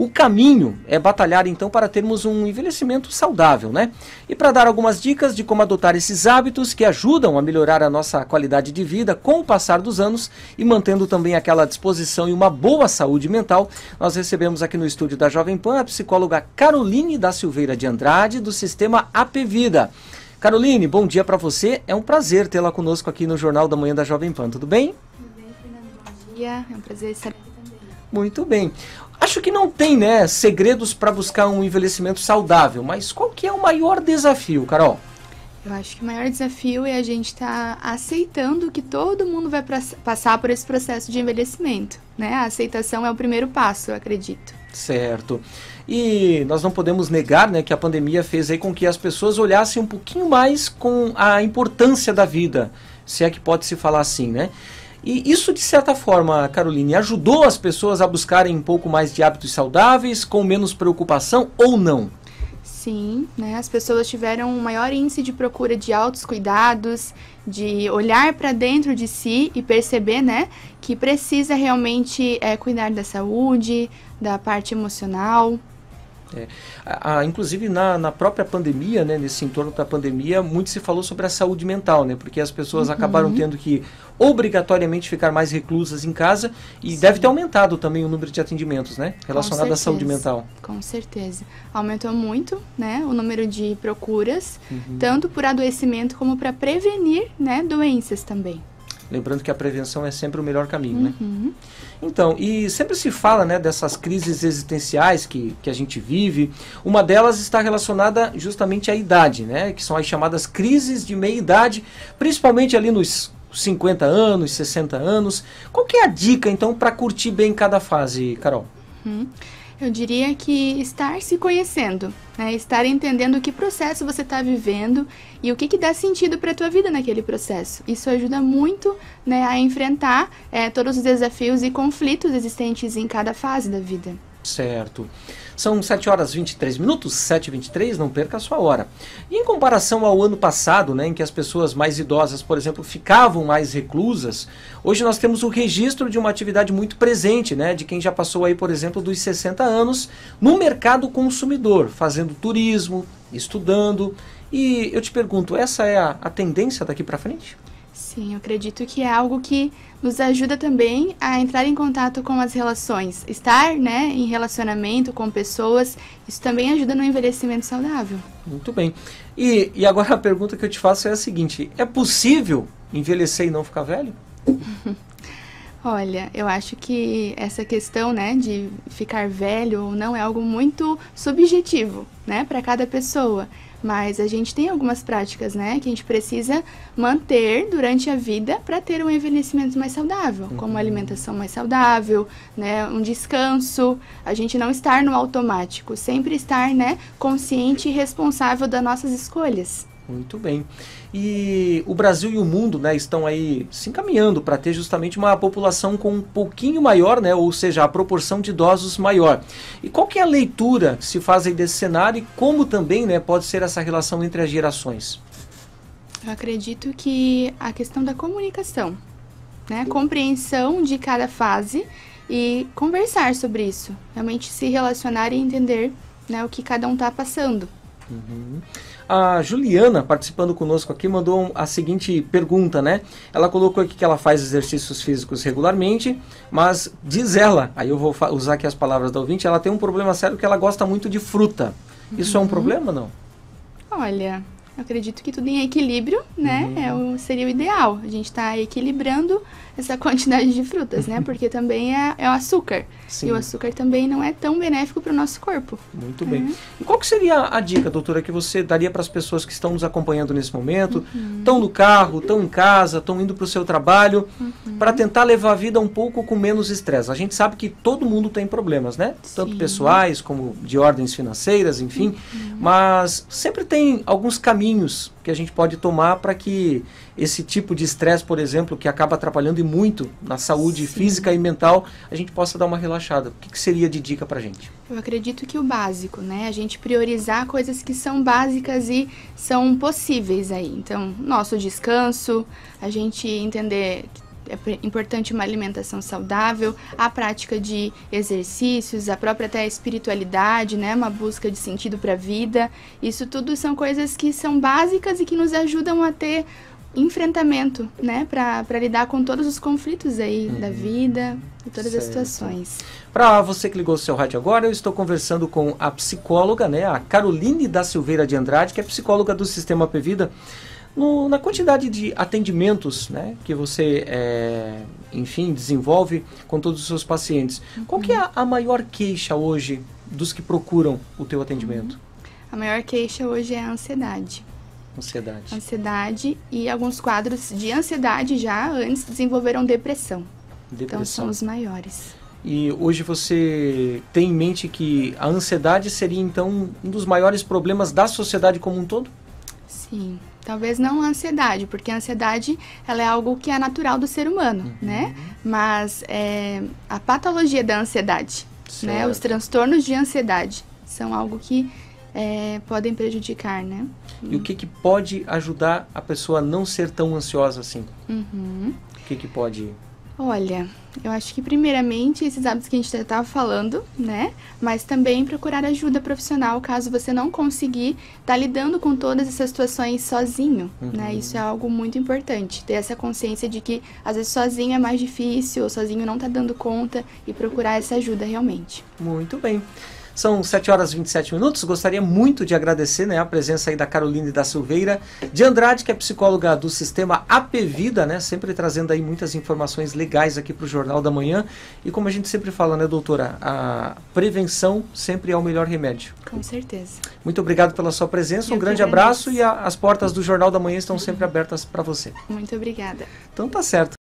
O caminho é batalhar então para termos um envelhecimento saudável, né? E para dar algumas dicas de como adotar esses hábitos que ajudam a melhorar a nossa qualidade de vida com o passar dos anos e mantendo também aquela disposição e uma boa saúde mental, nós recebemos aqui no estúdio da Jovem Pan a psicóloga Caroline da Silveira de Andrade, do Sistema AP Vida. Caroline, bom dia para você. É um prazer tê-la conosco aqui no Jornal da Manhã da Jovem Pan. Tudo bem? Tudo bem, Fernando. Bom dia. É um prazer estar aqui também. Muito bem. Acho que não tem, né, segredos para buscar um envelhecimento saudável, mas qual que é o maior desafio, Carol? Eu acho que o maior desafio é a gente estar aceitando que todo mundo vai passar por esse processo de envelhecimento, né? A aceitação é o primeiro passo, eu acredito. Certo. E nós não podemos negar, né, que a pandemia fez aí com que as pessoas olhassem um pouquinho mais com a importância da vida, se é que pode se falar assim, né? E isso, de certa forma, Caroline, ajudou as pessoas a buscarem um pouco mais de hábitos saudáveis, com menos preocupação ou não? Sim, né? As pessoas tiveram um maior índice de procura de autocuidados, de olhar para dentro de si e perceber, né, que precisa realmente cuidar da saúde, da parte emocional. Inclusive na própria pandemia, né, nesse entorno da pandemia, muito se falou sobre a saúde mental, né, porque as pessoas acabaram tendo que obrigatoriamente ficar mais reclusas em casa e deve ter aumentado também o número de atendimentos, né, relacionado à saúde mental. Com certeza. Aumentou muito, né, o número de procuras, tanto por adoecimento como para prevenir, né, doenças também. Lembrando que a prevenção é sempre o melhor caminho, né? Então, e sempre se fala, né, dessas crises existenciais que a gente vive. Uma delas está relacionada justamente à idade, né? Que são as chamadas crises de meia-idade, principalmente ali nos 50 anos, 60 anos. Qual que é a dica, então, para curtir bem cada fase, Carol? Eu diria que estar se conhecendo, né? Estar entendendo que processo você está vivendo e o que dá sentido para a tua vida naquele processo. Isso ajuda muito, né, a enfrentar todos os desafios e conflitos existentes em cada fase da vida. Certo. São 7 horas e 23 minutos, 7h23, não perca a sua hora. E em comparação ao ano passado, né, em que as pessoas mais idosas, por exemplo, ficavam mais reclusas, hoje nós temos o registro de uma atividade muito presente, né, de quem já passou aí, por exemplo, dos 60 anos, no mercado consumidor, fazendo turismo, estudando. E eu te pergunto, essa é a tendência daqui para frente? Sim, eu acredito que é algo que nos ajuda também a entrar em contato com as relações. Estar, né, em relacionamento com pessoas, isso também ajuda no envelhecimento saudável. Muito bem. E agora a pergunta que eu te faço é a seguinte: é possível envelhecer e não ficar velho? Olha, eu acho que essa questão, né, de ficar velho ou não é algo muito subjetivo, né, para cada pessoa. Mas a gente tem algumas práticas, né, que a gente precisa manter durante a vida para ter um envelhecimento mais saudável, como uma alimentação mais saudável, né, um descanso, a gente não estar no automático, sempre estar, né, consciente e responsável das nossas escolhas. Muito bem. E o Brasil e o mundo, né, estão aí se encaminhando para ter justamente uma população com um pouquinho maior, né, ou seja, a proporção de idosos maior. E qual que é a leitura que se faz aí desse cenário e como também, né, pode ser essa relação entre as gerações? Eu acredito que a questão da comunicação, né, compreensão de cada fase e conversar sobre isso, realmente se relacionar e entender, né, o que cada um está passando. A Juliana, participando conosco aqui, mandou a seguinte pergunta, né? Ela colocou aqui que ela faz exercícios físicos regularmente, mas diz ela, aí eu vou usar aqui as palavras da ouvinte, ela tem um problema sério que ela gosta muito de fruta. Isso é um problema, não? Olha, eu acredito que tudo em equilíbrio, né, seria o ideal. A gente está equilibrando essa quantidade de frutas, né, porque também é o açúcar. Sim. E o açúcar também não é tão benéfico para o nosso corpo. Muito bem. E qual que seria a dica, doutora, que você daria para as pessoas que estão nos acompanhando nesse momento, estão no carro, estão em casa, estão indo para o seu trabalho, para tentar levar a vida um pouco com menos estresse? A gente sabe que todo mundo tem problemas, né? Tanto pessoais como de ordens financeiras, enfim, mas sempre tem alguns caminhos que a gente pode tomar para que esse tipo de estresse, por exemplo, que acaba atrapalhando e muito na saúde física e mental, a gente possa dar uma relaxada. O que seria de dica para a gente? Eu acredito que o básico, né? A gente priorizar coisas que são básicas e são possíveis aí. Então, nosso descanso, a gente entender importante uma alimentação saudável, a prática de exercícios, a própria até espiritualidade, né? Uma busca de sentido para a vida. Isso tudo são coisas que são básicas e que nos ajudam a ter enfrentamento, né, para lidar com todos os conflitos aí da vida e todas as situações. Para você que ligou o seu rádio agora, eu estou conversando com a psicóloga, né, a Caroline da Silveira de Andrade, que é psicóloga do Sistema Apvida. Na quantidade de atendimentos, né, que você, enfim, desenvolve com todos os seus pacientes, qual que é a maior queixa hoje dos que procuram o teu atendimento? A maior queixa hoje é a ansiedade. Ansiedade e alguns quadros de ansiedade já antes desenvolveram depressão. Então são os maiores. E hoje você tem em mente que a ansiedade seria então um dos maiores problemas da sociedade como um todo? Sim, talvez não a ansiedade, porque a ansiedade ela é algo que é natural do ser humano, né? Mas a patologia da ansiedade, né? Os transtornos de ansiedade são algo que podem prejudicar, né? E o que pode ajudar a pessoa a não ser tão ansiosa assim? O que pode... Olha, eu acho que primeiramente esses hábitos que a gente estava falando, né? Mas também procurar ajuda profissional caso você não conseguir estar lidando com todas essas situações sozinho, né? Isso é algo muito importante, ter essa consciência de que às vezes sozinho é mais difícil, ou sozinho não está dando conta e procurar essa ajuda realmente. Muito bem. São 7h27. Gostaria muito de agradecer, né, a presença aí da Caroline da Silveira de Andrade, que é psicóloga do Sistema Apvida, né, sempre trazendo aí muitas informações legais aqui para o Jornal da Manhã. E como a gente sempre fala, né, doutora, a prevenção sempre é o melhor remédio. Com certeza. Muito obrigado pela sua presença, um grande abraço e as portas do Jornal da Manhã estão sempre abertas para você. Muito obrigada. Então tá certo.